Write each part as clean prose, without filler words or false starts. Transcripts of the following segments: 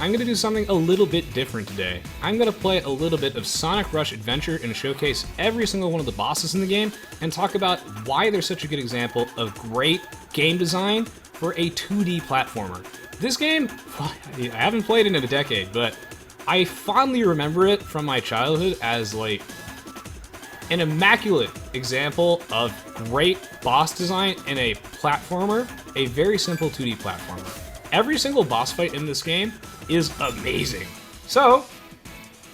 I'm gonna do something a little bit different today. I'm gonna play a little bit of Sonic Rush Adventure and showcase every single one of the bosses in the game and talk about why they're such a good example of great game design for a 2D platformer. This game, I haven't played it in a decade, but I fondly remember it from my childhood as like an immaculate example of great boss design in a platformer, a very simple 2D platformer. Every single boss fight in this game is amazing. So,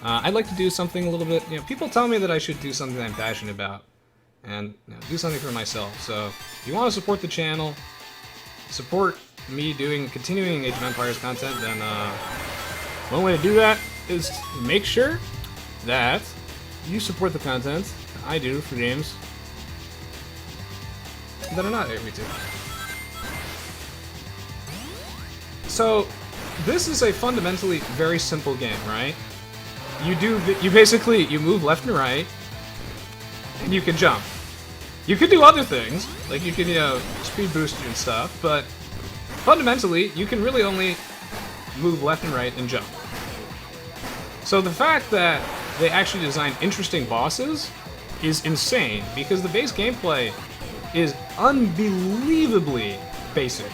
I'd like to do something a little bit, people tell me that I should do something that I'm passionate about, and do something for myself. So, if you want to support the channel, support me continuing Age of Empires content, then one way to do that is to make sure that you support the content I do for games that are not AoE 2. So, this is a fundamentally very simple game, right? You basically move left and right, and you can jump. You can do other things, like you can, speed boost you and stuff, but fundamentally, you can really only move left and right and jump. So the fact that they actually designed interesting bosses is insane, because the base gameplay is unbelievably basic.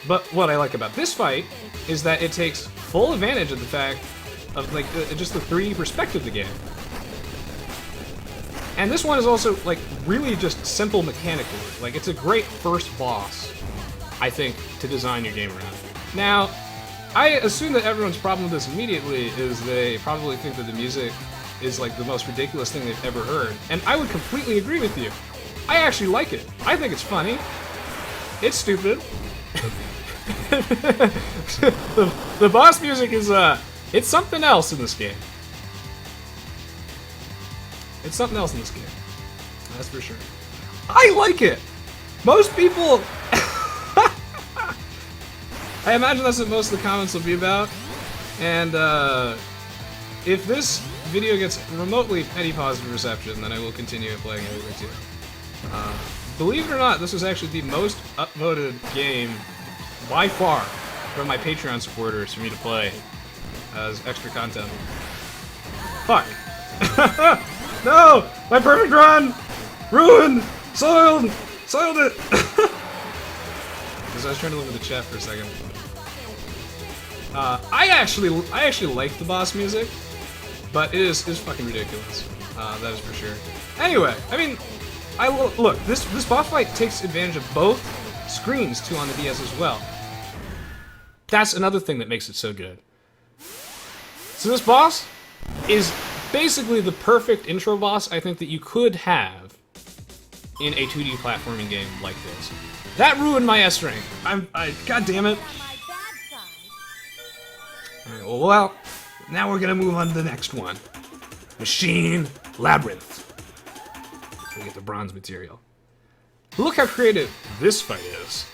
But what I like about this fight is that it takes full advantage of the fact of like just the 3D perspective of the game. And this one is also like really just simple mechanically. Like it's a great first boss, I think, to design your game around. Now, I assume that everyone's problem with this immediately is they probably think that the music is like the most ridiculous thing they've ever heard. And I would completely agree with you. I actually like it. I think it's funny. It's stupid. the boss music is it's something else in this game. It's something else in this game. That's for sure. I like it. Most people I imagine that's what most of the comments will be about. And if this video gets remotely any positive reception, then I will continue playing it too. Believe it or not, this was actually the most upvoted game by far from my Patreon supporters for me to play as extra content. Fuck. No! My perfect run! Ruined! Soiled! Soiled it! Because I was trying to look at the chat for a second. I actually like the boss music, but it is fucking ridiculous. That is for sure. Anyway, I mean, look, this boss fight takes advantage of both screens too on the DS as well. That's another thing that makes it so good. So this boss is basically the perfect intro boss I think that you could have in a 2D platforming game like this. That ruined my S rank. God damn it. Alright, well, now we're gonna move on to the next one. Machine Labyrinth. We get the bronze material. Look how creative this fight is.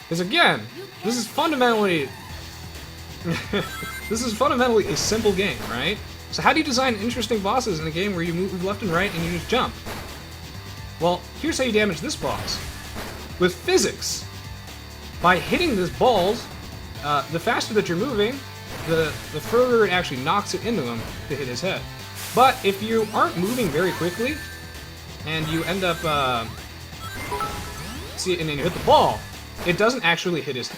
Because again, this is fundamentally a simple game, right? So how do you design interesting bosses in a game where you move left and right and you just jump? Well, here's how you damage this boss. With physics. By hitting these balls, the faster that you're moving, the further it actually knocks it into him to hit his head. But if you aren't moving very quickly, and you end up, and then you hit the ball, it doesn't actually hit his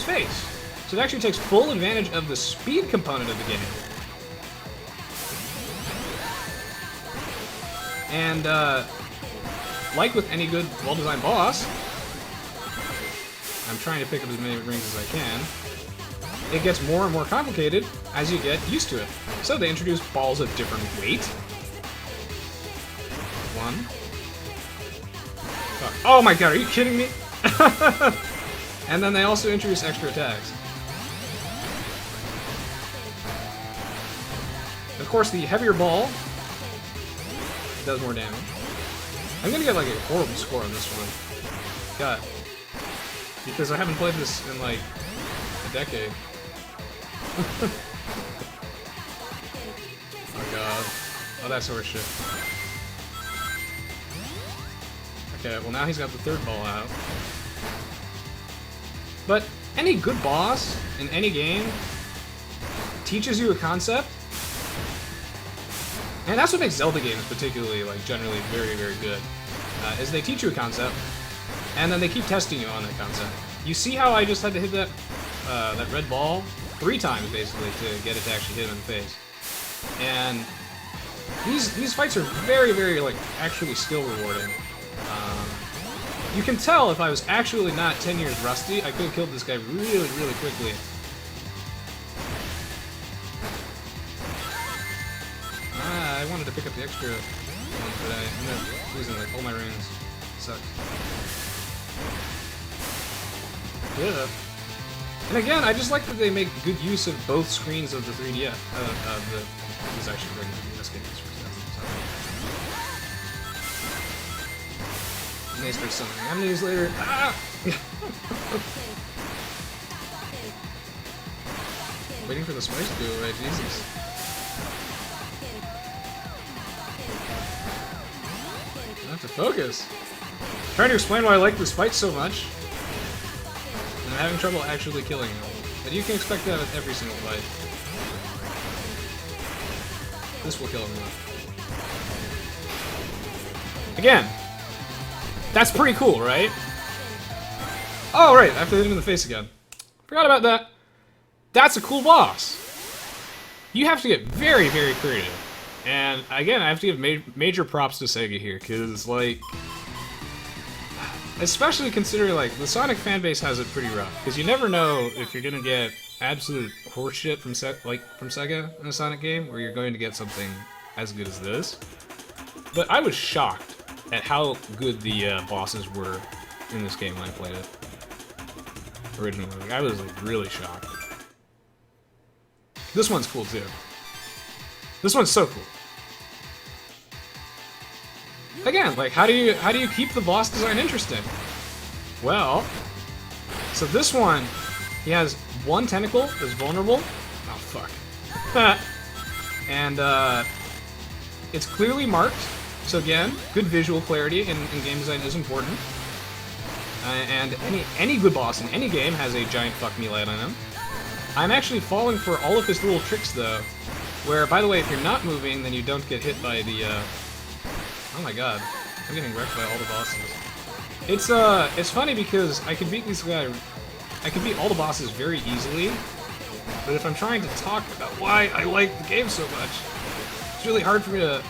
face. So it actually takes full advantage of the speed component of the game. And, like with any good, well-designed boss, I'm trying to pick up as many rings as I can. It gets more and more complicated as you get used to it. So they introduce balls of different weight. One. Oh my god, are you kidding me? And then they also introduce extra attacks. Of course, the heavier ball does more damage. I'm gonna get like a horrible score on this one. God. Because I haven't played this in like a decade. Oh god. Oh, that's horse shit. Okay, well now he's got the third ball out. But any good boss in any game teaches you a concept, and that's what makes Zelda games particularly, like, generally very, very good, is they teach you a concept, and then they keep testing you on that concept. You see how I just had to hit that that red ball 3 times, basically, to get it to actually hit him in the face. And these fights are very, very, like, actually skill rewarding. You can tell if I was actually not 10 years rusty, I could have killed this guy really, really quickly. I wanted to pick up the extra ones, but I ended up losing, like, all my runes. Sucks. Yeah. And again, I just like that they make good use of both screens of the 3DS. This is actually very good. This game is and they start summoning enemies later. Ah! Waiting for the spikes to go away, Jesus. I have to focus. I'm trying to explain why I like this fight so much. And I'm having trouble actually killing him. But you can expect that with every single fight. This will kill him though. Again, that's pretty cool, right? Oh, right, I have to hit him in the face again. Forgot about that. That's a cool boss. You have to get very, very creative. And again, I have to give major props to Sega here, because, like, especially considering, like, the Sonic fanbase has it pretty rough, because you never know if you're gonna get absolute horseshit from Sega in a Sonic game, or you're going to get something as good as this. But I was shocked at how good the bosses were in this game when I played it originally. Like, I was, like, really shocked. This one's cool too. This one's so cool. Again, like, how do you keep the boss design interesting? Well, so this one, he has one tentacle that's vulnerable. Oh fuck. And it's clearly marked. So again, good visual clarity in game design is important. And any good boss in any game has a giant fuck me light on him. I'm actually falling for all of his little tricks though, where, by the way, if you're not moving, then you don't get hit by the, oh my god, I'm getting wrecked by all the bosses. It's funny because I can beat these guys, I can beat all the bosses very easily, but if I'm trying to talk about why I like the game so much, it's really hard for me to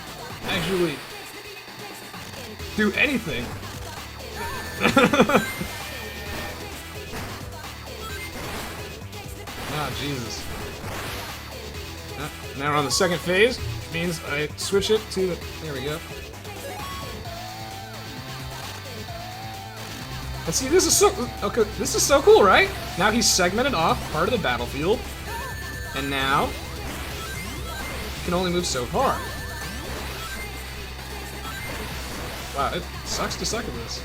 actually do anything. Oh, Jesus. Now we're on the second phase, which means I switch it to the... There we go. And see, this is so... Okay, this is so cool, right? Now he's segmented off part of the battlefield, and now he can only move so far. Wow, it sucks to suck at this.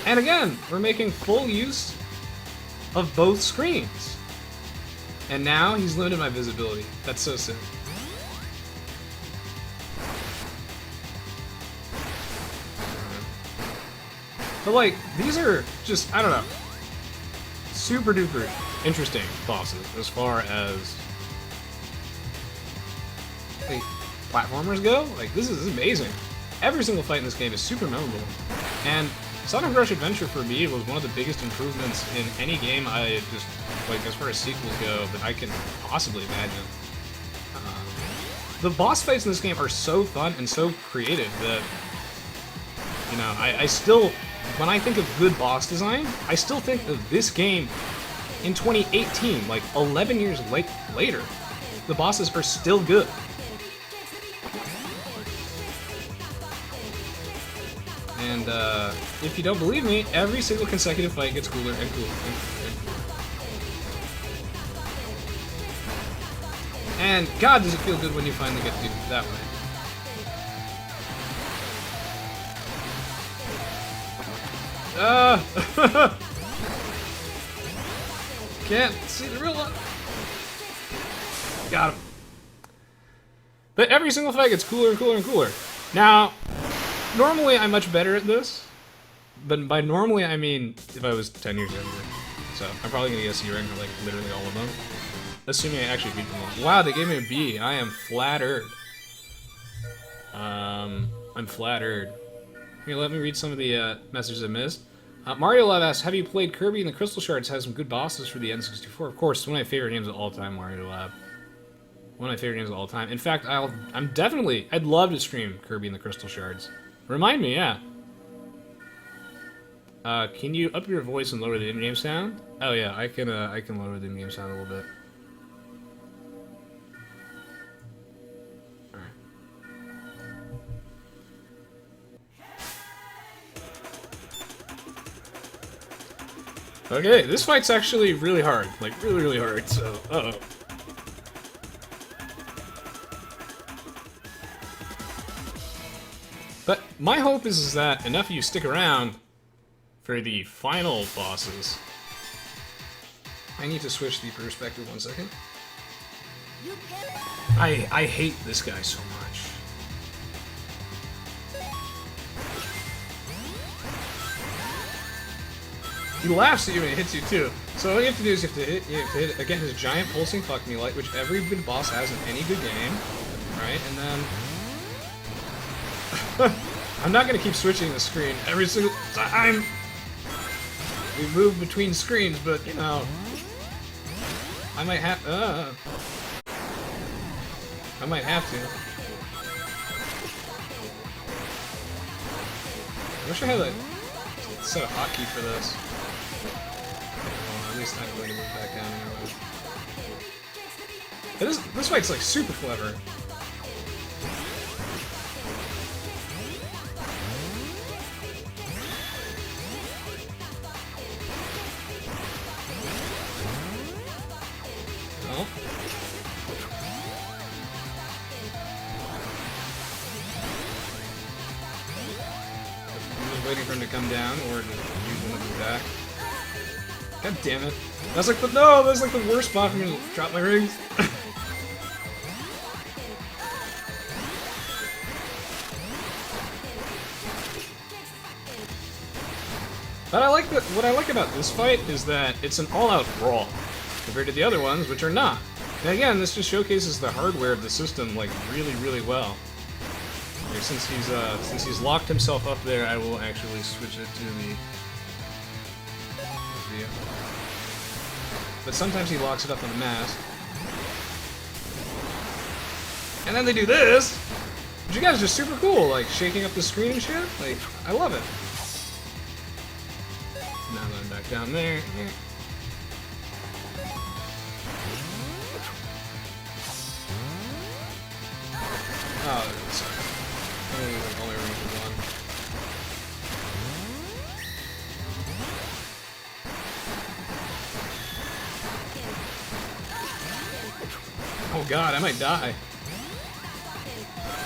And again, we're making full use of both screens. And now he's limited my visibility. That's so sick. But like, these are just, I don't know, super duper interesting bosses as far as like, platformers go. Like, this is amazing. Every single fight in this game is super memorable. And Sonic Rush Adventure for me was one of the biggest improvements in any game I just, like, as far as sequels go, that I can possibly imagine. The boss fights in this game are so fun and so creative that, you know, I still, when I think of good boss design, I still think of this game in 2018, like 11 years later. The bosses are still good. And if you don't believe me, every single consecutive fight gets cooler and cooler and cooler and cooler. And God, does it feel good when you finally get to do it that way. Can't see the real one. Got him. But every single fight gets cooler and cooler and cooler. Now, normally I'm much better at this, but by normally I mean if I was 10 years younger. So I'm probably gonna get a C rank for like literally all of them. Assuming I actually beat them all. Wow, they gave me a B. I am flattered. I'm flattered. Here, let me read some of the messages I missed. Mario Love asks, have you played Kirby and the Crystal Shards? Has some good bosses for the N64. Of course, one of my favorite games of all time, Mario Lab. One of my favorite games of all time. In fact, I'd love to stream Kirby and the Crystal Shards. Remind me, yeah. Can you up your voice and lower the in-game sound? Oh yeah, I can lower the in-game sound a little bit. Okay, this fight's actually really hard. Like, really, really hard, so, uh-oh. But my hope is that enough of you stick around for the final bosses. I need to switch the perspective 1 second. I hate this guy so much. He laughs at you when he hits you too. So all you have to do is you have to hit again his giant pulsing fuck me light, which every good boss has in any good game, right? And then I'm not gonna keep switching the screen every single time. We move between screens, but you know, I might have to. I wish I had a set of hotkey for this. Well, at least I'm going to move back down anyway. This fight's like super clever. Well. I'm just waiting for him to come down or to use one of his back. God damn it. That's like that's like the worst spot for me to drop my rings. But what I like about this fight is that it's an all-out brawl, compared to the other ones, which are not. And again, this just showcases the hardware of the system, like, really, really well. Okay, since he's locked himself up there, I will actually switch it to the view. But sometimes he locks it up on the mask. And then they do this, which you guys are just super cool, like shaking up the screen and shit. Like, I love it. Now going back down there. Yeah. Oh, sorry. Only range of one. Oh god, I might die.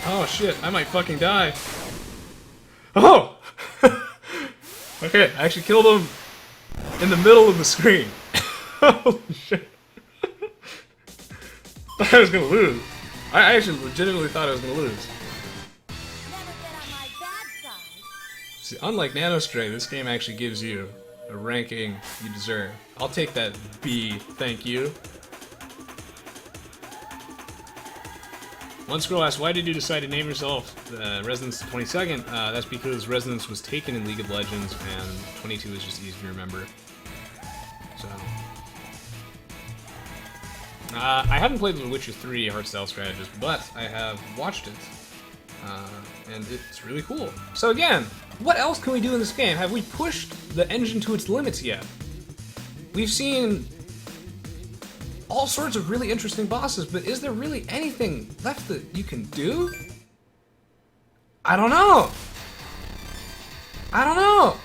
Oh shit, I might fucking die. Oh! Okay, I actually killed him in the middle of the screen. Holy shit. Thought I was gonna lose. I actually legitimately thought I was gonna lose. See, unlike Nanostray, this game actually gives you a ranking you deserve. I'll take that B, thank you. One scroll asks, why did you decide to name yourself Resonance 22nd? That's because Resonance was taken in League of Legends, and 22 is just easy to remember. So... I haven't played The Witcher 3 Hardstyle Strategist, but I have watched it. And it's really cool. So again, what else can we do in this game? Have we pushed the engine to its limits yet? We've seen all sorts of really interesting bosses, but is there really anything left that you can do? I don't know. I don't know.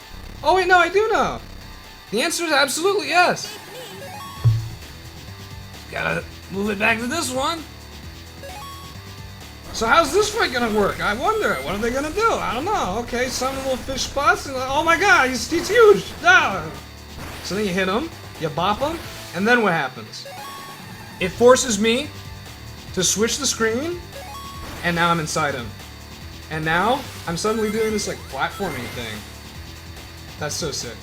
Oh wait, no, I do know. The answer is absolutely yes. Gotta move it back to this one. So how's this fight gonna work? I wonder. What are they gonna do? I don't know. Okay, some little fish spots. And, oh my god, he's huge. No. So then you hit him, you bop him, and then what happens? It forces me to switch the screen, and now I'm inside him. And now I'm suddenly doing this like platforming thing. That's so sick.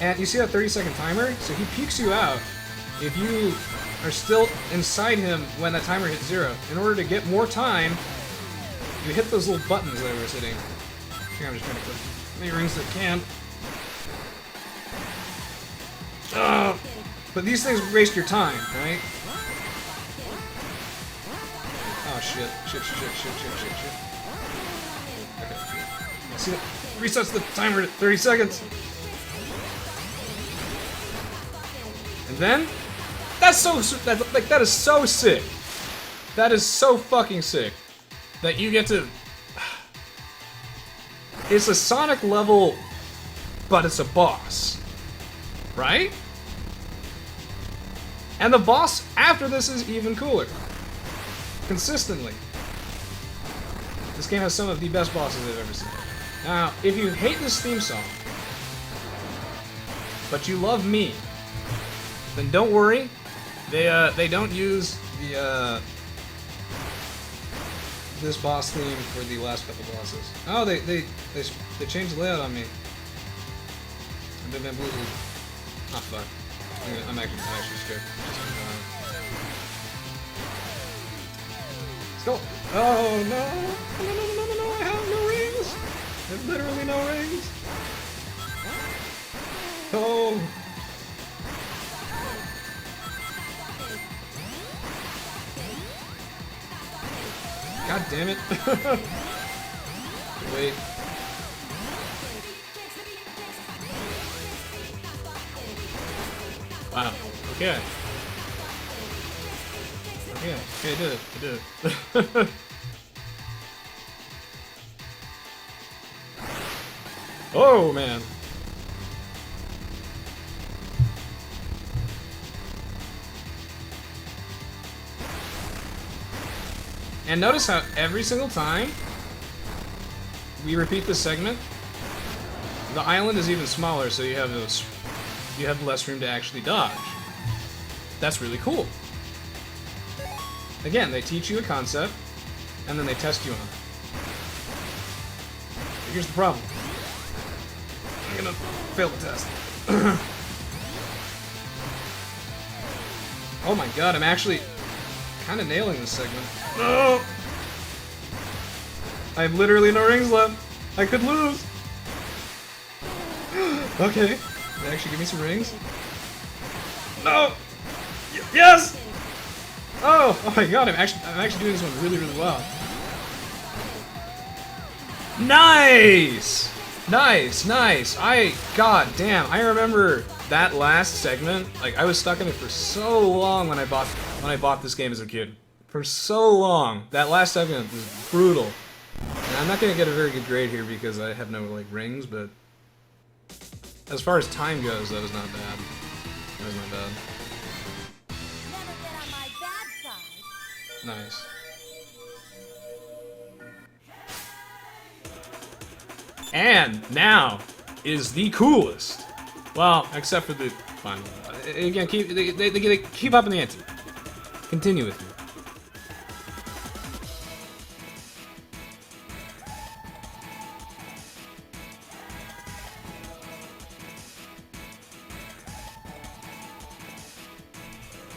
And you see that 30-second timer? So he peeks you out if you are still inside him when that timer hits 0. In order to get more time, you hit those little buttons that I was hitting. Here, I'm just trying to click as many rings as I can. But these things waste your time, right? Oh shit. Shit. Okay. Yeah, see that? Resets the timer at 30 seconds. And then, that is so sick. That is so fucking sick. That you get to... It's a Sonic level, but it's a boss. Right? And the boss after this is even cooler. Consistently. This game has some of the best bosses I've ever seen. Now, if you hate this theme song, but you love me, then don't worry. They don't use the this boss theme for the last couple bosses. Oh, they changed the layout on me. I've been bamboozled. Oh fuck. I'm actually scared. Let's go. Oh no! I have no rings. I have literally no rings. Oh. God damn it. Wait. Wow. Okay. Okay, I did it. Oh, man. And notice how every single time we repeat this segment, the island is even smaller, so you have less room to actually dodge. That's really cool. Again, they teach you a concept, and then they test you on it. But here's the problem. I'm gonna fail the test. Oh my god, I'm actually kind of nailing this segment. No! I have literally no rings left. I could lose. Okay. They actually give me some rings. No! Yes! Oh my god, I'm actually doing this one really, really well. Nice! Nice. God damn, I remember that last segment. Like, I was stuck in it for so long when I bought this game as a kid. For so long. That last segment was brutal. And I'm not gonna get a very good grade here because I have no, like, rings, but as far as time goes, that was not bad. That was not bad. Nice. And now is the coolest. Well, except for the fun. Again, they keep up in the ante. Continue with me.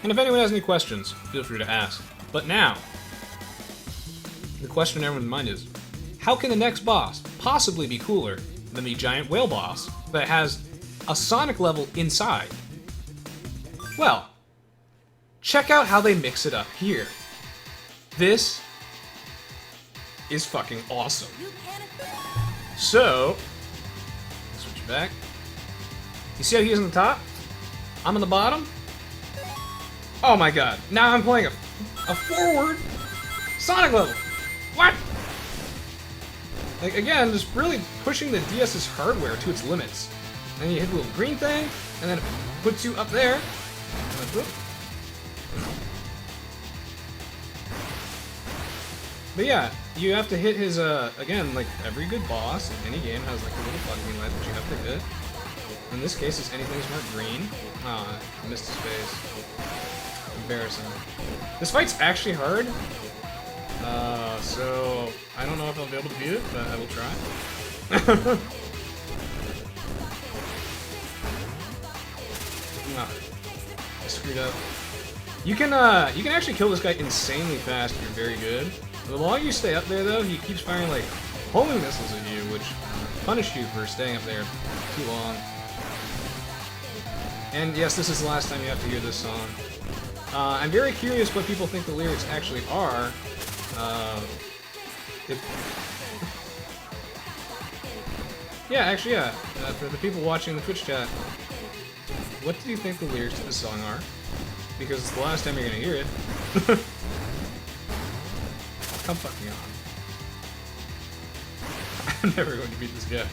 And if anyone has any questions, feel free to ask. But now, the question in everyone's mind is, how can the next boss possibly be cooler than the giant whale boss that has a Sonic level inside? Well, check out how they mix it up here. This is fucking awesome. So, switch back. You see how he's on the top? I'm on the bottom? Oh my god, now I'm playing a forward Sonic level! What? Like, again, just really pushing the DS's hardware to its limits. And you hit the little green thing, and then it puts you up there. And then, whoop. But yeah, you have to hit his, again, like every good boss in any game has like a little button light that you have to hit. In this case, it's anything's marked green. Ah, I missed his face. Embarrassing. This fight's actually hard. So I don't know if I'll be able to beat it, but I will try. Oh, I screwed up. You can actually kill this guy insanely fast if you're very good. The longer you stay up there, though, he keeps firing, like, homing missiles at you, which punish you for staying up there too long. And yes, this is the last time you have to hear this song. I'm very curious what people think the lyrics actually are. Yeah. For the people watching the Twitch chat, what do you think the lyrics to this song are? Because it's the last time you're gonna hear it. Come fuck me on. I'm never going to beat this guy.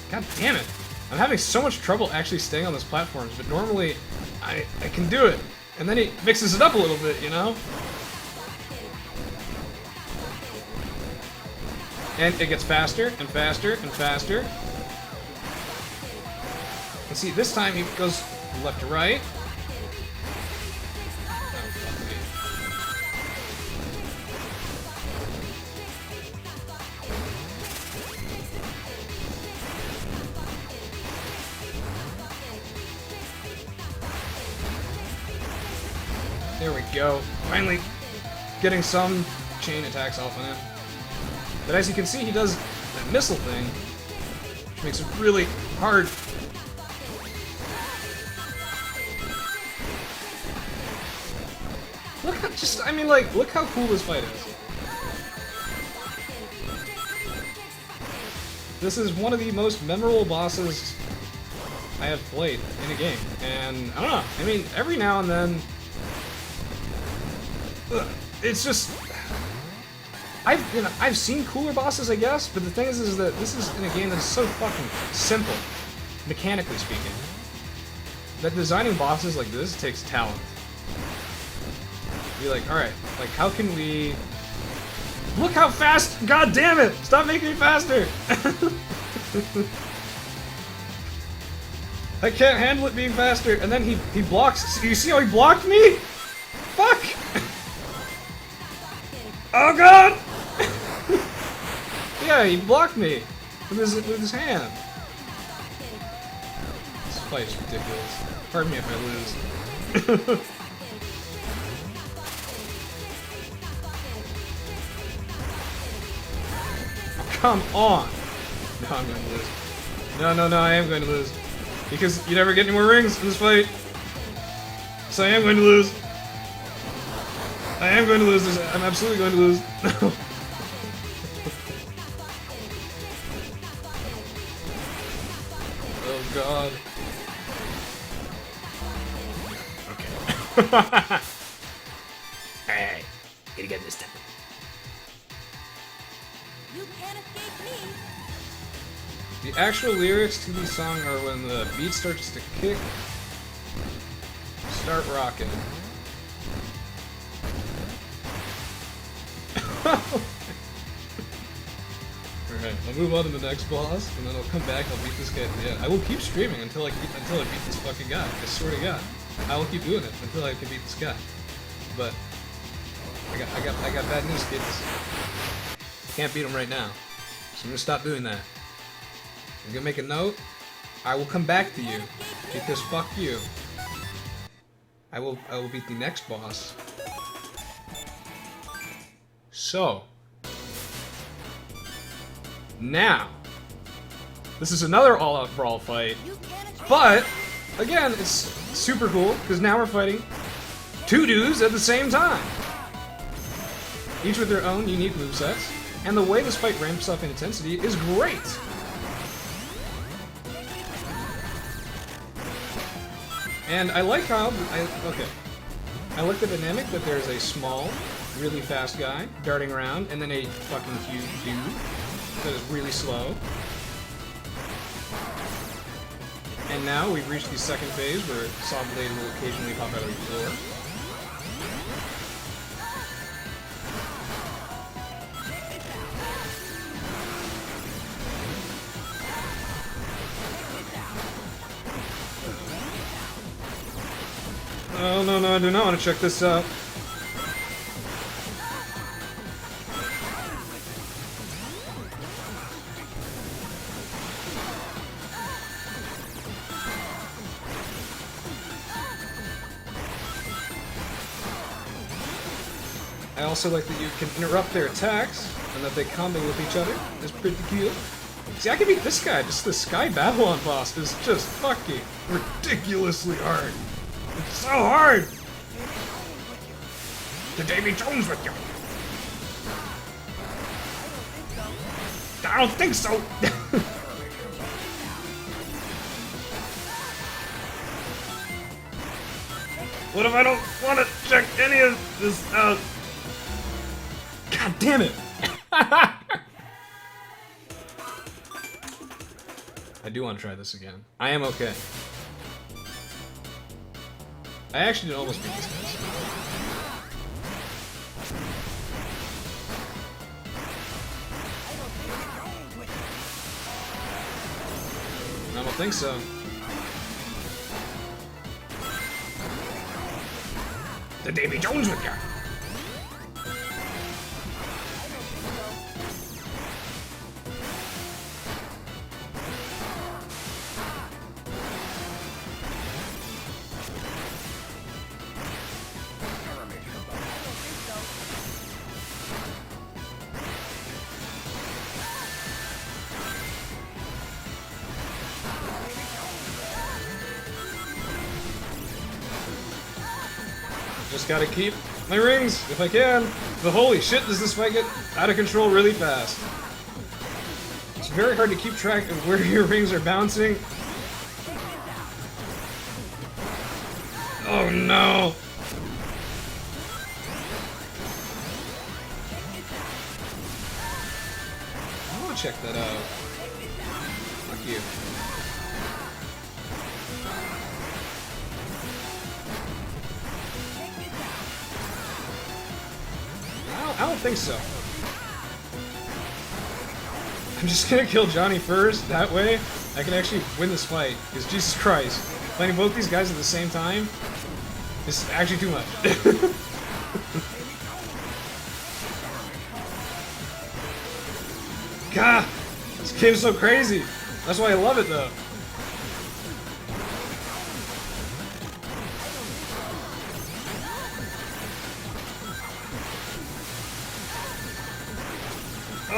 God damn it! I'm having so much trouble actually staying on those platforms, but normally I can do it. And then he mixes it up a little bit, you know? And it gets faster and faster and faster. And see, this time he goes left to right. There we go. Finally getting some chain attacks off on him. But as you can see, he does that missile thing, which makes it really hard. Look how look how cool this fight is. This is one of the most memorable bosses I have played in a game. And, I don't know, I mean, every now and then, it's just... I've seen cooler bosses, I guess, but the thing is that this is in a game that's so fucking simple, mechanically speaking, that designing bosses like this takes talent. Be like, alright, like, how can we... Look how fast! God damn it! Stop making me faster! I can't handle it being faster, and then he blocks... You see how he blocked me? Fuck! Oh god! Yeah, he blocked me with his hand. This fight is ridiculous. Pardon me if I lose. Oh, come on! No, I'm going to lose. No, I am going to lose. Because you never get any more rings in this fight. So I am going to lose. I am going to lose this. I'm absolutely going to lose. Oh god. Okay. Hey, gonna get this time. You can't escape me. The actual lyrics to the song are when the beat starts to kick, start rocking. Alright, I'll move on to the next boss, and then I'll come back, I'll beat this guy at the end. I will keep streaming until I beat this fucking guy. I swear to God. I will keep doing it until I can beat this guy. But I got bad news, kids. Can't beat him right now. So I'm gonna stop doing that. I'm gonna make a note. I will come back to you, because fuck you. I will beat the next boss. So, now, this is another all-out brawl fight, but, again, it's super cool, because now we're fighting two dudes at the same time, each with their own unique movesets, and the way this fight ramps up in intensity is great! And I like how, I like the dynamic that there's a small, really fast guy darting around, and then a fucking huge dude that is really slow. And now we've reached the second phase where Saw Blade will occasionally pop out of the floor. Oh no, I do not want to check this out. I also like that you can interrupt their attacks, and that they combo with each other. It's pretty cool. See, I can beat this guy. Just the Sky Babylon boss is just fucking ridiculously hard. It's so hard! The Davy Jones with you! I don't think so! What if I don't want to check any of this out? God damn it! I do want to try this again. I am okay. I actually did almost beat this guy. I don't think so. The Davy Jones with ya! Just gotta keep my rings, if I can. But holy shit, does this fight get out of control really fast. It's very hard to keep track of where your rings are bouncing. Oh no! I wanna check that out. Fuck you. I don't think so. I'm just gonna kill Johnny first, that way I can actually win this fight. Because Jesus Christ, playing both these guys at the same time is actually too much. God, this game's so crazy. That's why I love it though.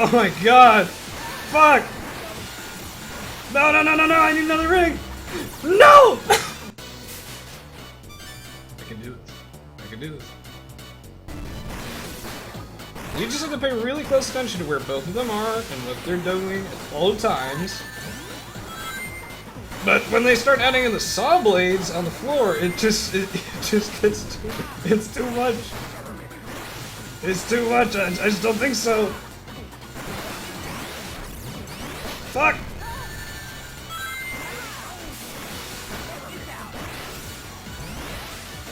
Oh my god! Fuck! No, no, no, no, no! I need another ring! No! I can do this. I can do this. You just have to pay really close attention to where both of them are and what they're doing at all times. But when they start adding in the saw blades on the floor, it just gets it's too much. It's too much. I just don't think so. Fuck!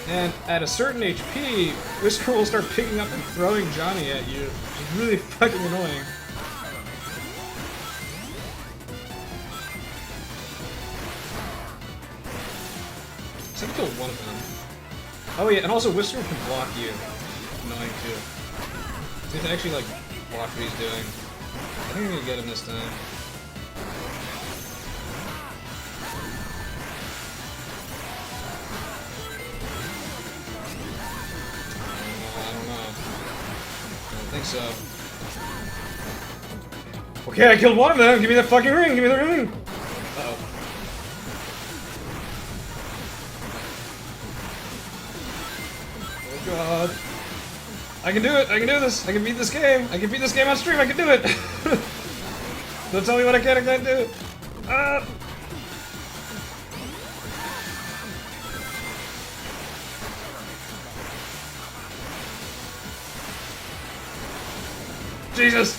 And at a certain HP, Whisker will start picking up and throwing Johnny at you. It's really fucking annoying. So I killed one of them. Oh yeah, and also Whisker can block you. Annoying too. So you have to actually like block what he's doing. I think I'm gonna get him this time. I think so. Okay, I killed one of them! Give me that fucking ring! Give me the ring! Uh-oh. Oh god. I can do it! I can do this! I can beat this game! I can beat this game on stream! I can do it! Don't tell me what I can't do! Jesus!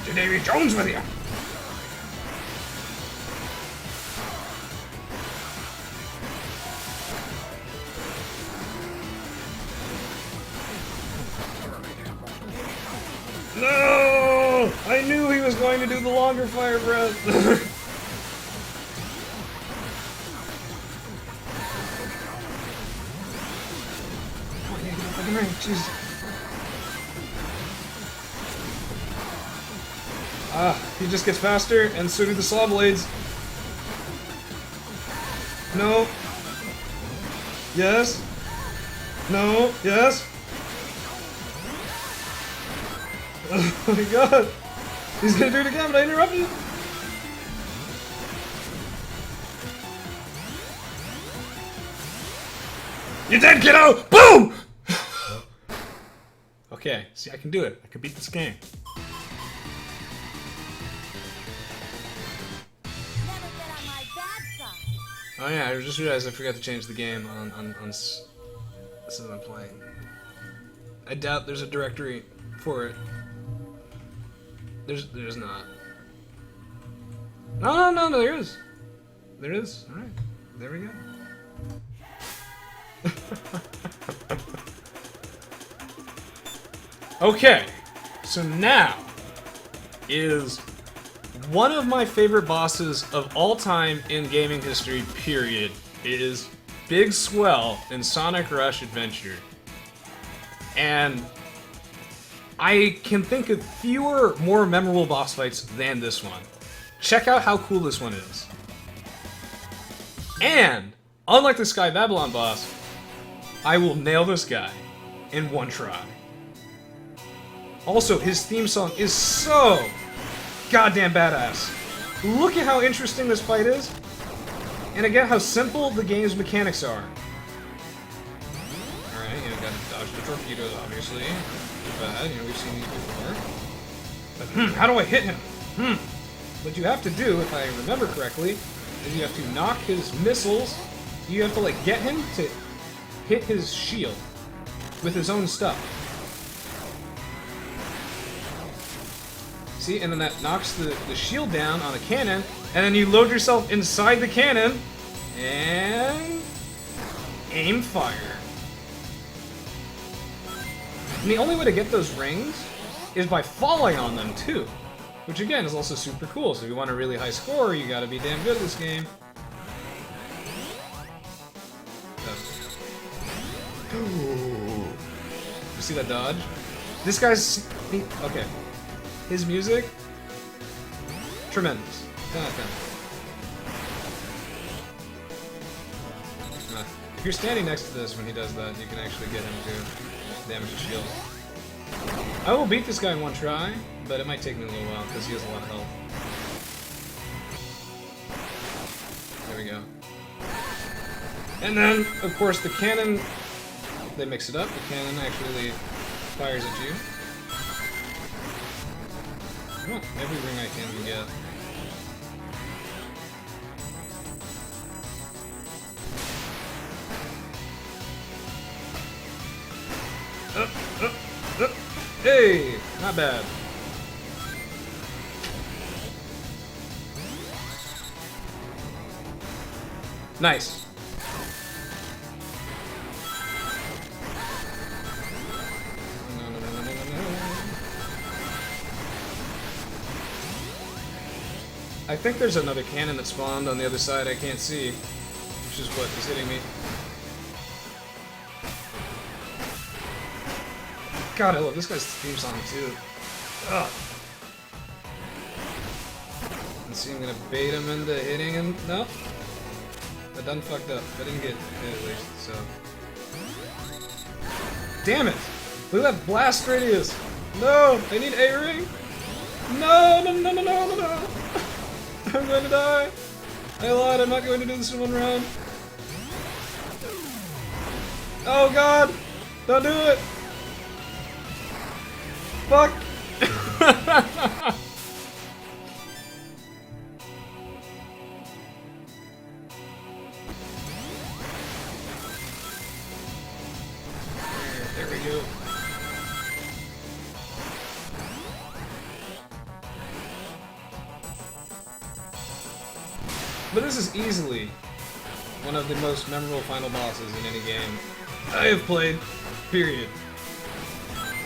To Davy Jones with you! No! I knew he was going to do the longer fire breath! Jesus. He just gets faster, and so do the Saw Blades. No. Yes. No. Yes. Oh my god. He's gonna do it again, but I interrupted. You dead, kiddo! Boom! Okay, see, I can do it. I can beat this game. Oh yeah, I just realized I forgot to change the game on this is I'm playing. I doubt there's a directory for it. There's not. No, there is. There is. Alright. There we go. Okay, so now is one of my favorite bosses of all time in gaming history, period, is Big Swell in Sonic Rush Adventure. And I can think of fewer, more memorable boss fights than this one. Check out how cool this one is. And, unlike the Sky Babylon boss, I will nail this guy in one try. Also, his theme song is so goddamn badass. Look at how interesting this fight is, and again, how simple the game's mechanics are. Alright, you know, gotta dodge the torpedoes, obviously. Too bad, you know, we've seen these before. But, how do I hit him? What you have to do, if I remember correctly, is you have to knock his missiles, you have to, like, get him to hit his shield with his own stuff. See, and then that knocks the shield down on a cannon, and then you load yourself inside the cannon, and aim fire. And the only way to get those rings is by falling on them too, which again is also super cool. So if you want a really high score, you gotta be damn good at this game. You see that dodge? This guy's... okay. His music, tremendous. 10 out of 10. If you're standing next to this when he does that, you can actually get him to damage his shield. I will beat this guy in one try, but it might take me a little while because he has a lot of health. There we go. And then, of course, the cannon, they mix it up. The cannon actually fires at you. I want every ring I can get. Up. Hey! Not bad. Nice. I think there's another cannon that spawned on the other side I can't see, which is what is hitting me. God, I love this guy's theme song too. Ugh. Let's see, I'm gonna bait him into hitting him. No. I done fucked up. I didn't get hit at least, so. Damn it! Look at that blast radius! No! I need A-ring! No! I'm going to die! I lied, I'm not going to do this in one round. Oh god! Don't do it! Fuck! There we go. But this is easily one of the most memorable final bosses in any game I have played, period.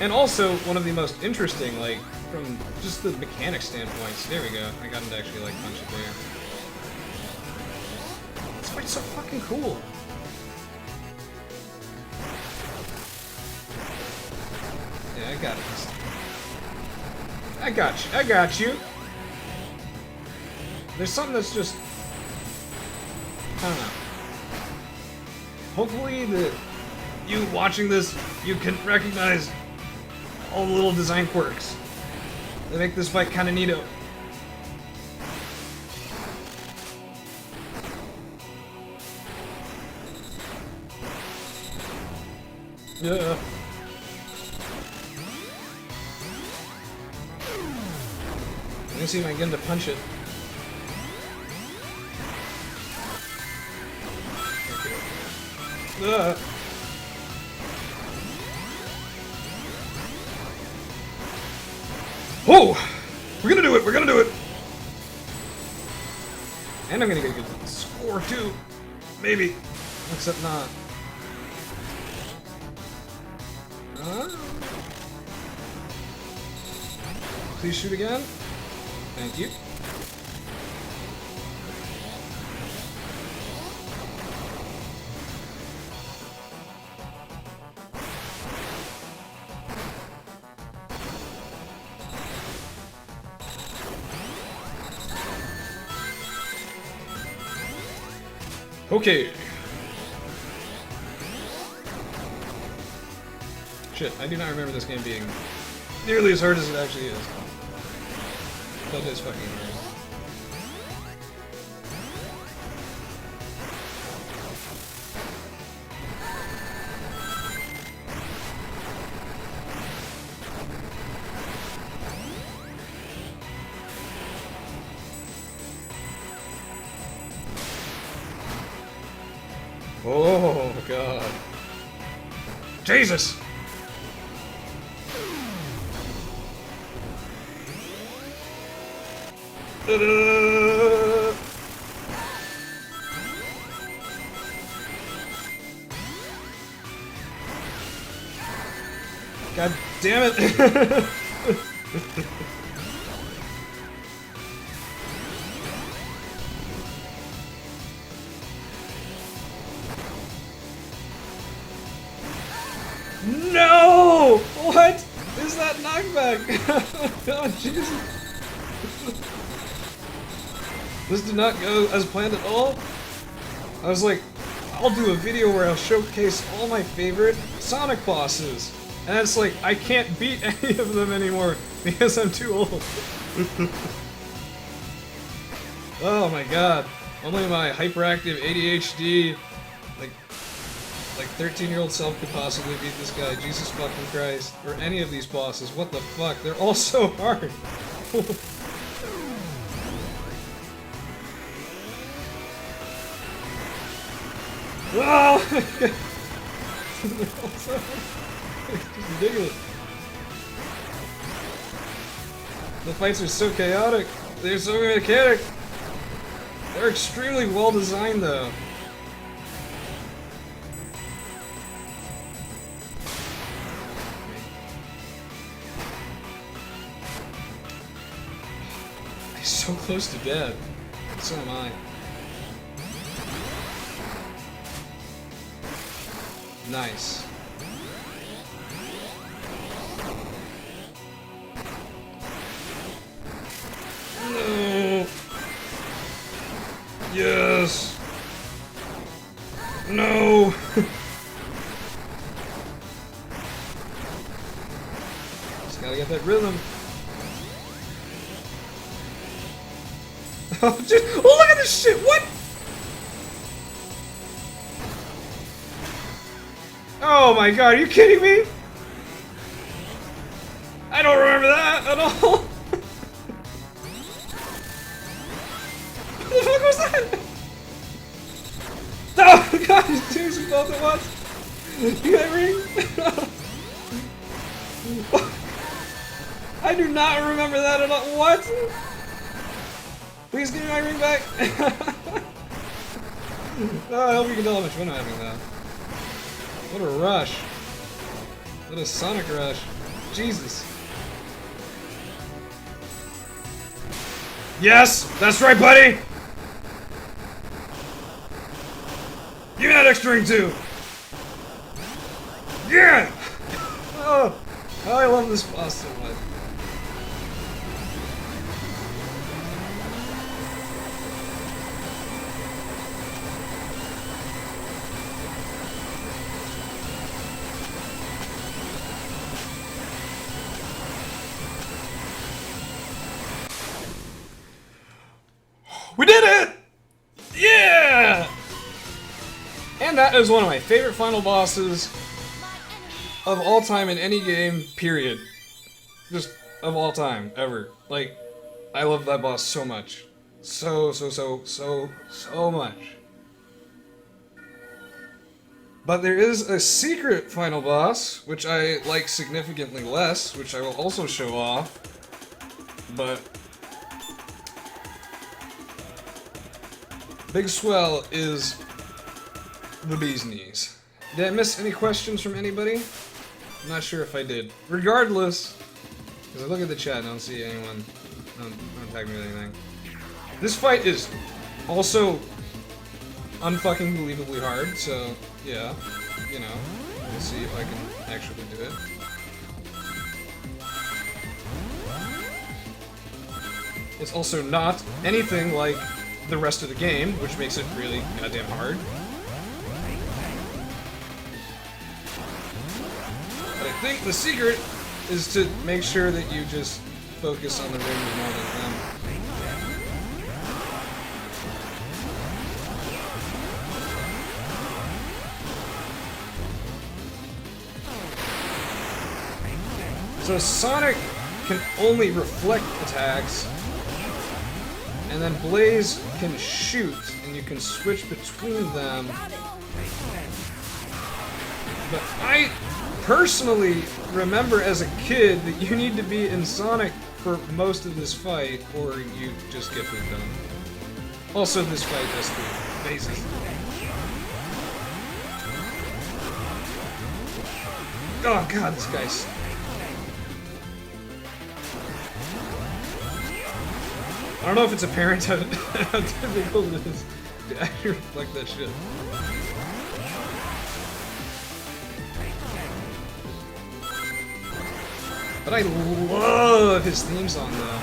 And also one of the most interesting, like, from just the mechanic standpoints. There we go. I got him to actually, like, punch it there. This fight's so fucking cool. Yeah, I got it. I got you. There's something that's just... I don't know. Hopefully you watching this, you can recognize all the little design quirks that make this fight kind of neato. Yeah. Let me see if I can get him to punch it. Okay. Oh! We're gonna do it! We're gonna do it! And I'm gonna get a good score too. Maybe. Except not. Please shoot again. Thank you. Okay. Shit, I do not remember this game being nearly as hard as it actually is. That is fucking hard. Oh, God. Jesus! God damn it! No! What is that knockback? Oh, Jesus. This did not go as planned at all. I was like, I'll do a video where I'll showcase all my favorite Sonic bosses. And it's like, I can't beat any of them anymore because I'm too old. Oh my god. Only my hyperactive ADHD, like 13-year-old self could possibly beat this guy. Jesus fucking Christ. Or any of these bosses. What the fuck? They're all so hard. Wow! It's ridiculous. The fights are so chaotic. They're so mechanic. They're extremely well designed, though. He's so close to death. So am I. Nice. No. Yes. No. Just gotta get that rhythm. Oh, dude. Oh, look at this shit. What? Oh my god, are you kidding me? I don't remember that at all. What the fuck was that? Oh god, there's two both at once. You got ring? I do not remember that at all. What? Please give me my ring back. Oh, I hope you can tell how much fun I'm having now. What a rush. What a Sonic rush. Jesus. Yes! That's right, buddy! Give me that extra ring, too! Yeah! Oh, I love this boss so much. We did it! Yeah! And that is one of my favorite final bosses of all time in any game, period. Just of all time, ever. Like, I love that boss so much. So much. But there is a secret final boss, which I like significantly less, which I will also show off. But Big Swell is the bee's knees. Did I miss any questions from anybody? I'm not sure if I did. Regardless, because I look at the chat and I don't see anyone. Don't tag me with anything. This fight is also unfucking believably hard, so yeah, you know, we'll see if I can actually do it. It's also not anything like the rest of the game, which makes it really goddamn hard. But I think the secret is to make sure that you just focus on the rings more than them. So Sonic can only reflect attacks, and then Blaze can shoot, and you can switch between them. But I personally remember as a kid that you need to be in Sonic for most of this fight, or you just get pooped on. Also, this fight has 3 phases. Oh god, this guy's... I don't know if it's apparent how difficult it is to actually reflect that shit. But I love his theme song though.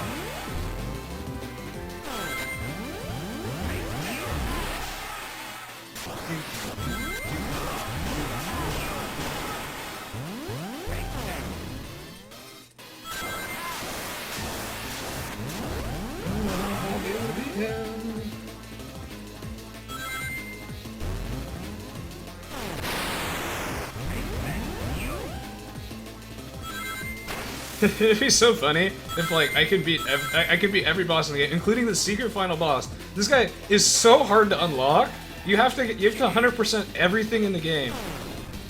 It'd be so funny if, like, I could beat every boss in the game, including the secret final boss. This guy is so hard to unlock. You have to 100% everything in the game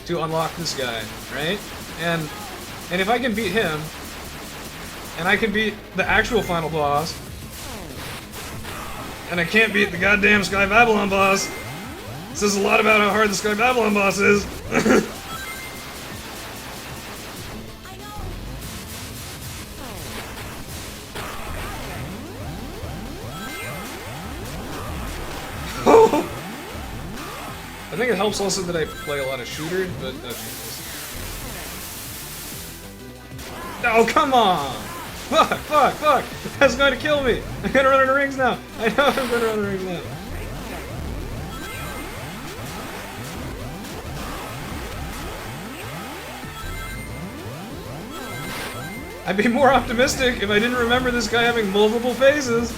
to unlock this guy, right? And if I can beat him, and I can beat the actual final boss, and I can't beat the goddamn Sky Babylon boss, it says a lot about how hard the Sky Babylon boss is. I think it helps also that I play a lot of shooters, but oh, oh come on! Fuck! That's going to kill me! I'm gonna run out of rings now! I know I'm gonna run out of rings now. I'd be more optimistic if I didn't remember this guy having multiple phases.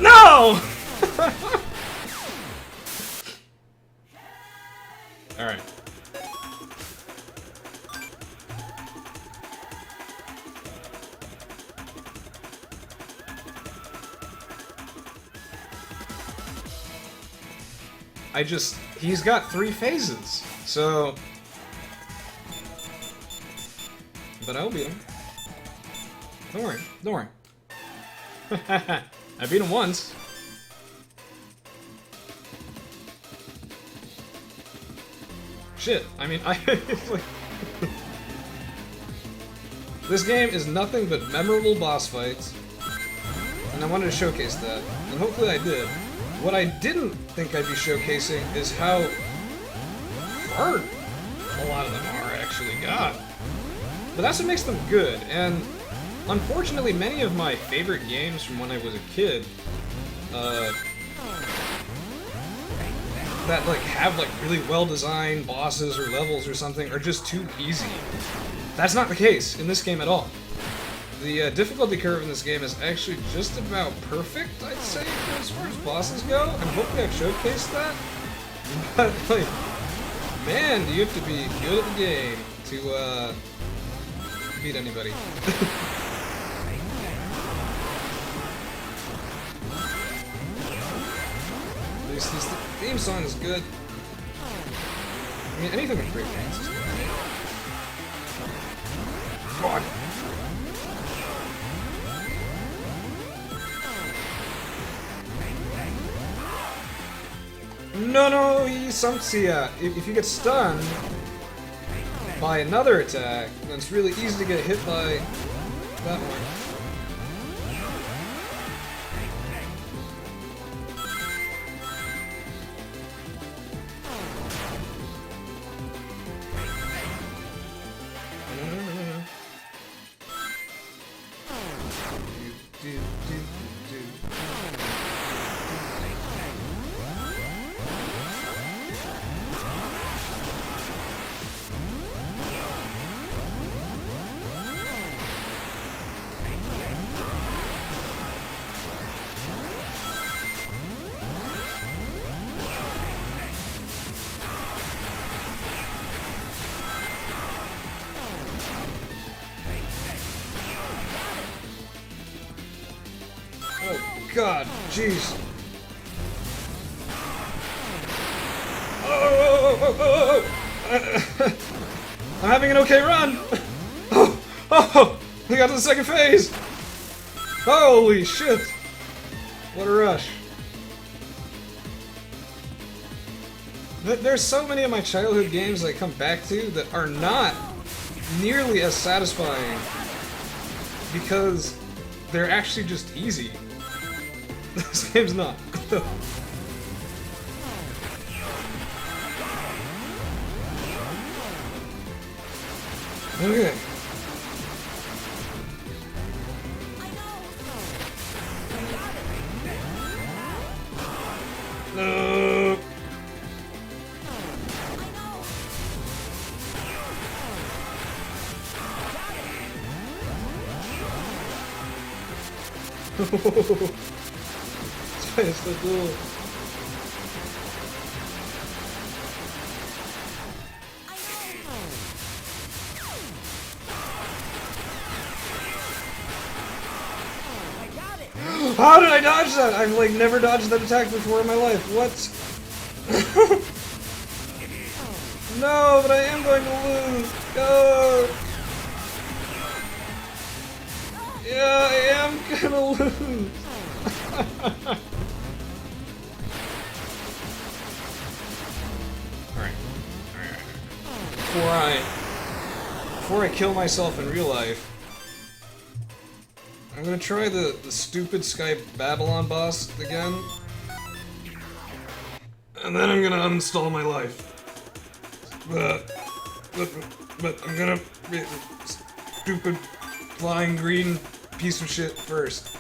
No! Alright. He's got 3 phases, so... But I'll beat him. Don't worry. I beat him once. Shit, I mean, it's like... This game is nothing but memorable boss fights, and I wanted to showcase that, and hopefully I did. What I didn't think I'd be showcasing is how hard a lot of them are actually. God. But that's what makes them good, and unfortunately many of my favorite games from when I was a kid that like have like really well-designed bosses or levels or something are just too easy. That's not the case in this game at all. The difficulty curve in this game is actually just about perfect, I'd say, as far as bosses go, and hopefully I've showcased that. But, like, man, do you have to be good at the game to, beat anybody. This theme song is good. I mean, anything with breakdance is good. God. No, he sumps ya. If you get stunned by another attack, then it's really easy to get hit by that one. Oh God, jeez. Oh. I'm having an okay run. Oh, we got to the second phase. Holy shit. What a rush. There's so many of my childhood games that I come back to that are not nearly as satisfying because they're actually just easy. This game's not. Okay. No. It's so cool. How did I dodge that? I've like never dodged that attack before in my life. What? No, but I am going to lose. Go. Yeah, I am gonna lose. Alright. Before I kill myself in real life, I'm gonna try the stupid Sky Babylon boss again. And then I'm gonna uninstall my life. But I'm gonna be stupid flying green piece of shit first.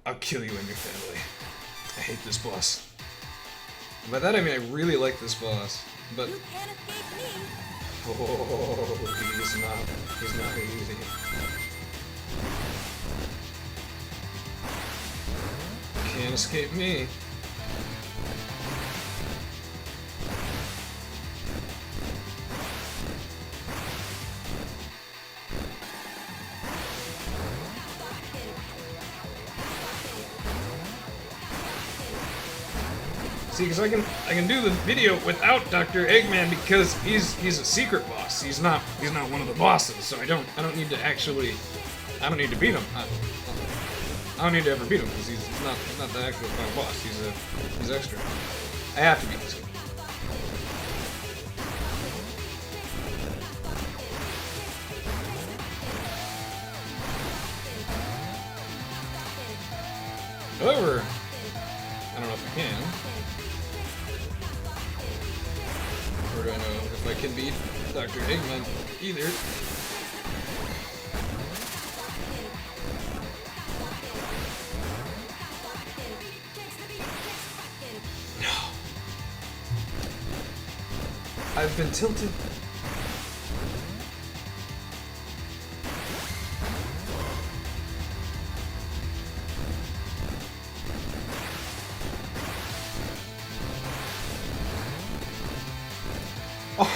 I'll kill you and your family. I hate this boss. By that I mean I really like this boss, but... You can't escape me. Oh, he's not easy. Can't escape me. See, because I can do the video without Dr. Eggman because he's a secret boss. He's not one of the bosses, so I don't need to actually beat him. I don't need to ever beat him because he's not the actual final boss. He's extra. I have to beat this guy. However, I don't know if I can. Or do I know if I can beat Dr. Eggman either? I've been tilted.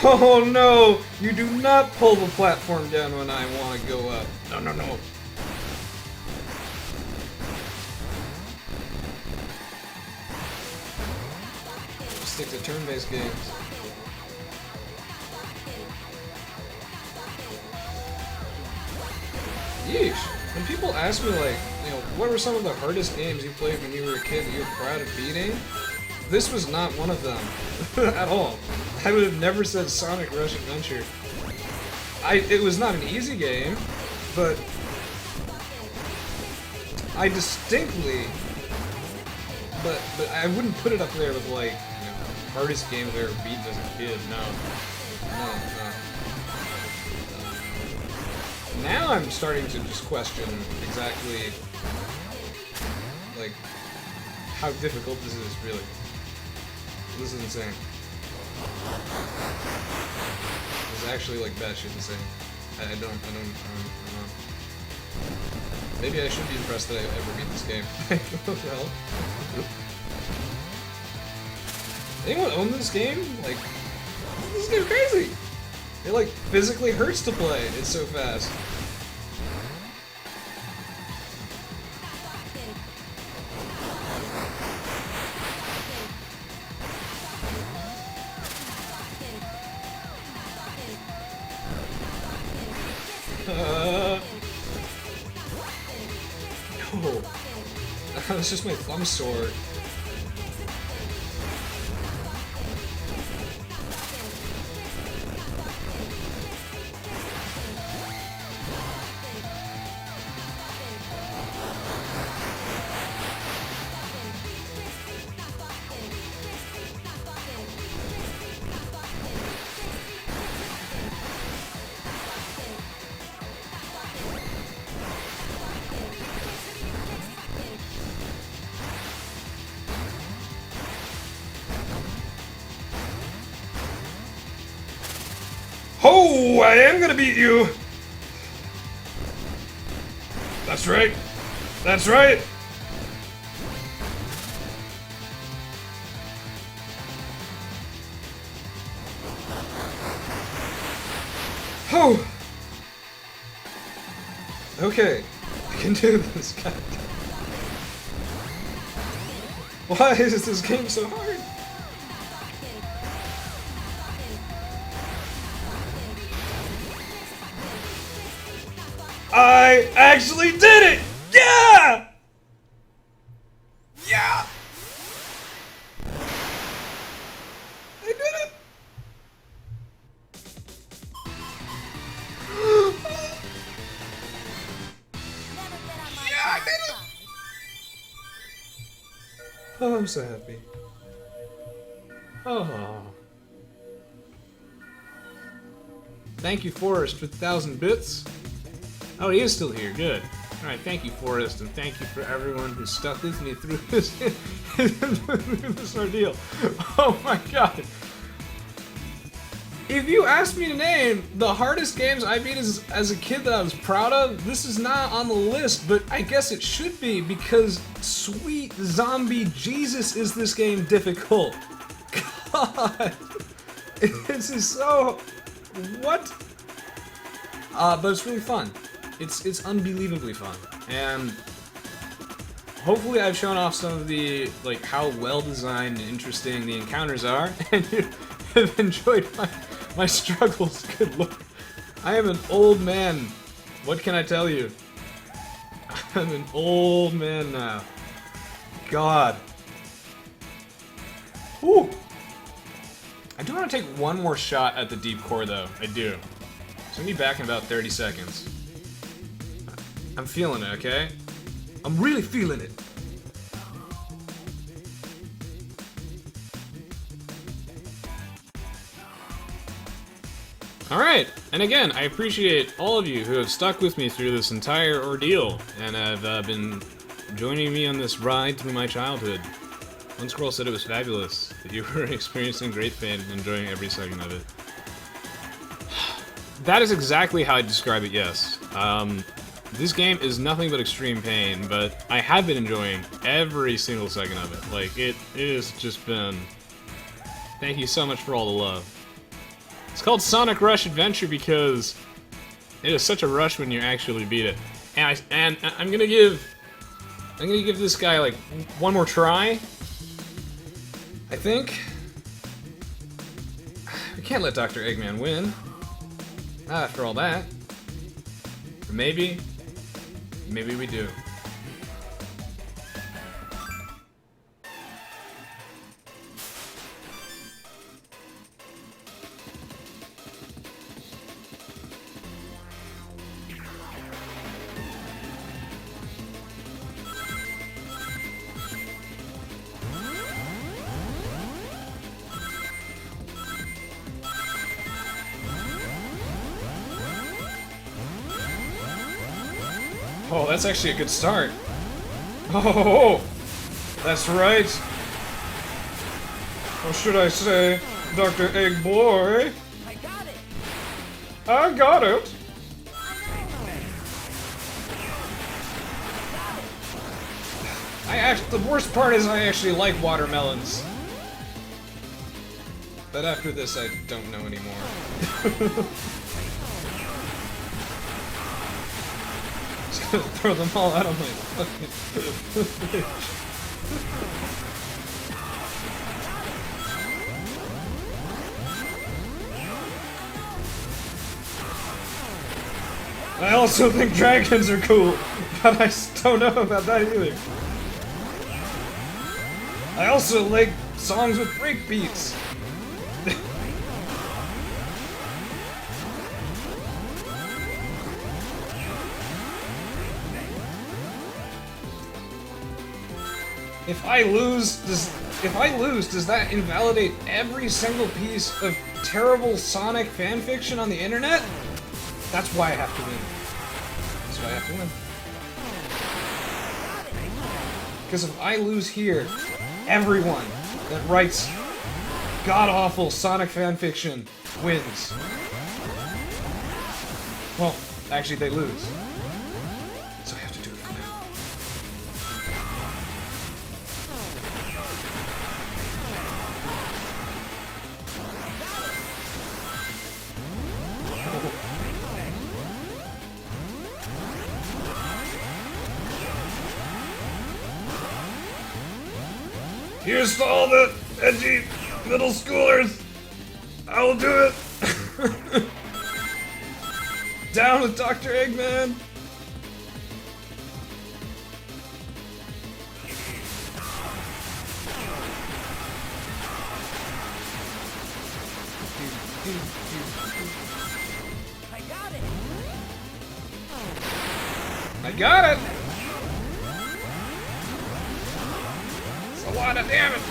Oh no! You do not pull the platform down when I want to go up. No, no, no. Stick to turn-based games. Yeesh. When people ask me, like, you know, what were some of the hardest games you played when you were a kid that you were proud of beating? This was not one of them. At all. I would have never said Sonic Rush Adventure. It was not an easy game, but I distinctly, but I wouldn't put it up there with, like, you know, hardest games I've ever beaten as a kid. No. Now I'm starting to just question exactly, like, how difficult this is, really. This is insane. It's actually, like, batshit insane. I don't know. Maybe I should be impressed that I ever beat this game. What the hell? Anyone own this game? Like, this game's crazy! It, like, physically hurts to play. It's so fast. No. That was just my thumb sword. Oh, I am gonna beat you! That's right. That's right! Oh! Okay, I can do this, guy. Why is this game so hard? I actually did it! Yeah! Yeah! I did it! Yeah, I did it! Oh, I'm so happy. Oh. Thank you, Forrest, for 1,000 bits. Oh, he is still here. Good. Alright, thank you, Forrest, and thank you for everyone who stuck with me through this ordeal. Oh my god. If you asked me to name the hardest games I beat as a kid that I was proud of, this is not on the list, but I guess it should be, because sweet zombie Jesus is this game difficult. God. This is so... What? But it's really fun. It's unbelievably fun, and hopefully I've shown off some of the, like, how well designed and interesting the encounters are, and you have enjoyed my struggles. Good lord. I am an old man. What can I tell you? I'm an old man now. God. Whew. I do want to take one more shot at the deep core, though. I do. So I'll be back in about 30 seconds. I'm feeling it, okay? I'm really feeling it. Alright, and again, I appreciate all of you who have stuck with me through this entire ordeal and have been joining me on this ride through my childhood. One scroll said it was fabulous, that you were experiencing great pain and enjoying every second of it. That is exactly how I describe it, yes. This game is nothing but extreme pain, but I have been enjoying every single second of it. Like, it has just been... Thank you so much for all the love. It's called Sonic Rush Adventure because it is such a rush when you actually beat it. And I'm gonna give this guy like one more try. I think. We can't let Dr. Eggman win. Not after all that. Or maybe we do. Oh, that's actually a good start. Oh, that's right. Or should I say, Dr. Egg Boy? I got it. I got it. The worst part is I actually like watermelons. But after this, I don't know anymore. Throw them all out of my fucking... I also think dragons are cool, but I don't know about that either. I also like songs with break beats. If I lose, does that invalidate every single piece of terrible Sonic fanfiction on the internet? That's why I have to win. That's why I have to win. Because if I lose here, everyone that writes god-awful Sonic fanfiction wins. Well, actually they lose. So I have to do it for them. Here's to all the edgy middle schoolers. I will do it. Down with Dr. Eggman. I got it. I got it. It's a lot of damage.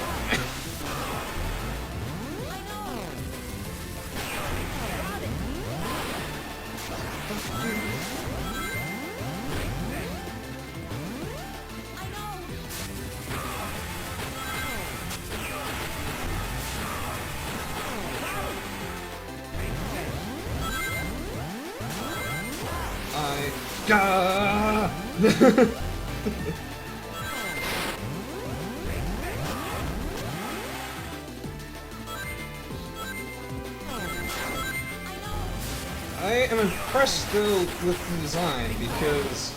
I am impressed still with the design because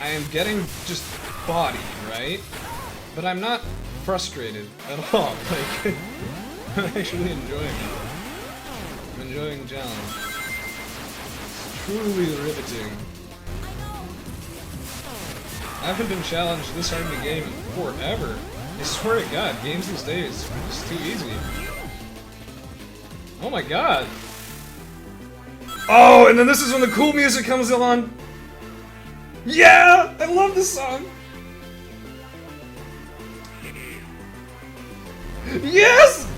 I am getting just bodied, right? But I'm not frustrated at all. Like, I'm actually enjoying it. I'm enjoying the challenge. It's truly riveting. I haven't been challenged this hard in a game in forever. I swear to God, games these days are just too easy. Oh my God! Oh, and then this is when the cool music comes on. Yeah! I love this song! Yes!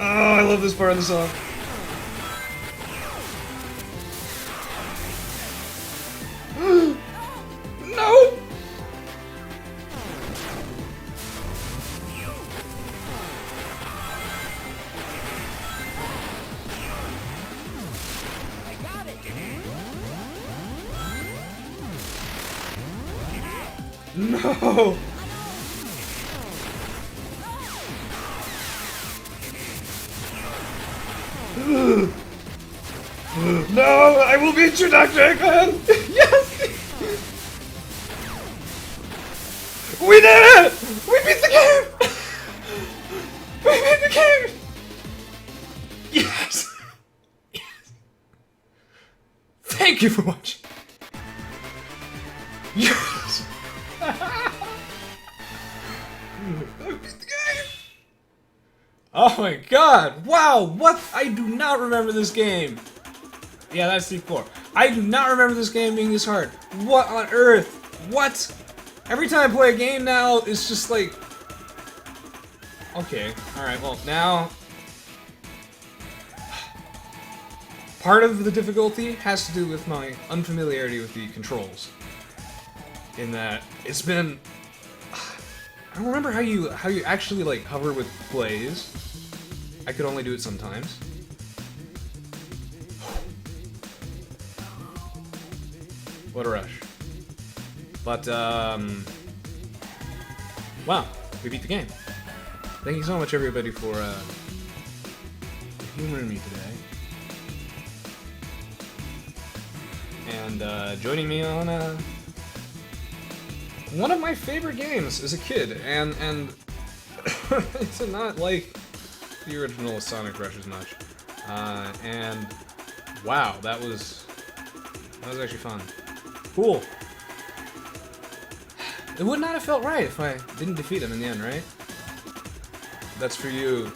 Oh, I love this part of the song. No! No! I will beat you, Dr. Eggman! Yes! We did it! We beat the game! We beat the game! Yes! Yes! Thank you for watching! Yes! I beat the game! Oh my god! Wow! What? I do not remember this game! Yeah, that's D4. I do not remember this game being this hard. What on earth? What? Every time I play a game now, it's just like... Okay, alright, well, now... Part of the difficulty has to do with my unfamiliarity with the controls. In that, it's been... I don't remember how you actually, like, hover with plays. I could only do it sometimes. What a rush. But, wow, we beat the game. Thank you so much, everybody, for, humoring me today. And, joining me on, one of my favorite games as a kid, and it's not like the original Sonic Rush as much. And, wow, that was actually fun. Cool. It would not have felt right if I didn't defeat him in the end, right? That's for you,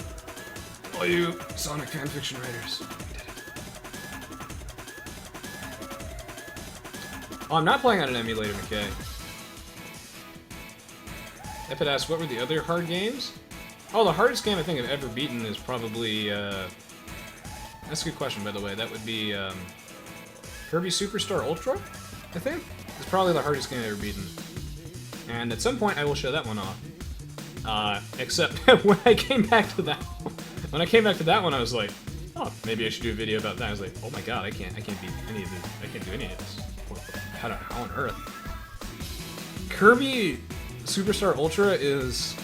all you Sonic fanfiction writers. We did it. Oh, I'm not playing on an emulator, McKay. Epid asks, what were the other hard games? Oh, the hardest game I think I've ever beaten is probably, that's a good question, by the way. That would be, Kirby Superstar Ultra, I think? It's probably the hardest game I've ever beaten. And at some point, I will show that one off. Except when I came back to that one, I was like, oh, maybe I should do a video about that. I was like, oh my god, I can't beat any of this. I can't do any of this. How on earth? Kirby Superstar Ultra is...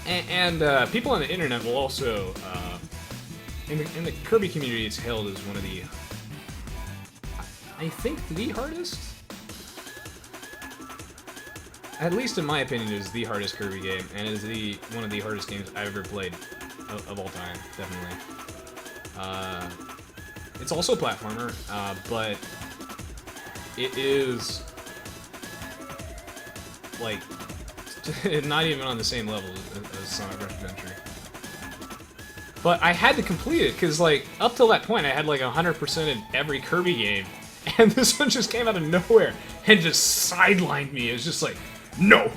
And people on the internet will also, in the Kirby community, it's hailed as one of the, I think, the hardest? At least in my opinion, it is the hardest Kirby game, and it is one of the hardest games I've ever played of all time, definitely. It's also a platformer, but it is, like, not even on the same level as Sonic Rush Adventure. But I had to complete it, because, like, up till that point, I had, like, 100% in every Kirby game, and this one just came out of nowhere and just sidelined me. It was just like, no!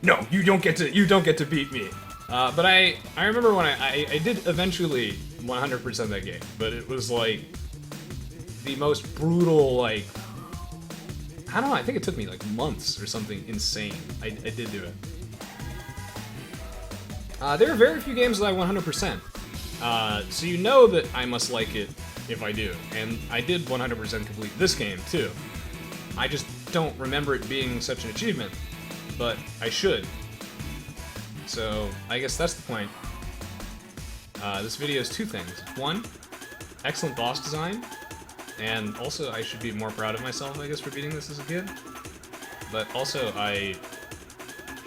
No, you don't get to beat me. But I remember when I did eventually 100% that game, but it was, like, the most brutal, like, I don't know, I think it took me like months or something insane. I did do it. There are very few games that I 100%. So you know that I must like it if I do. And I did 100% complete this game, too. I just don't remember it being such an achievement. But I should. So, I guess that's the point. This video is two things. One, excellent boss design. And also, I should be more proud of myself, I guess, for beating this as a kid. But also, I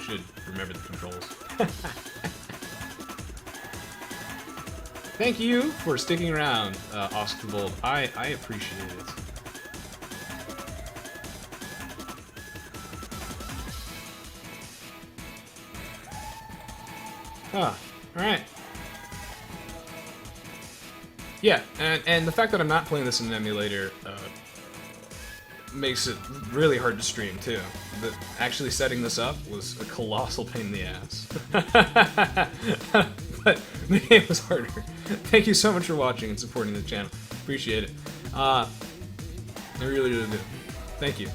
should remember the controls. Thank you for sticking around, Oscar Bold. I appreciate it. Alright. Yeah, and the fact that I'm not playing this in an emulator makes it really hard to stream, too. Actually setting this up was a colossal pain in the ass. But the game was harder. Thank you so much for watching and supporting the channel. Appreciate it. I really, really do. Thank you.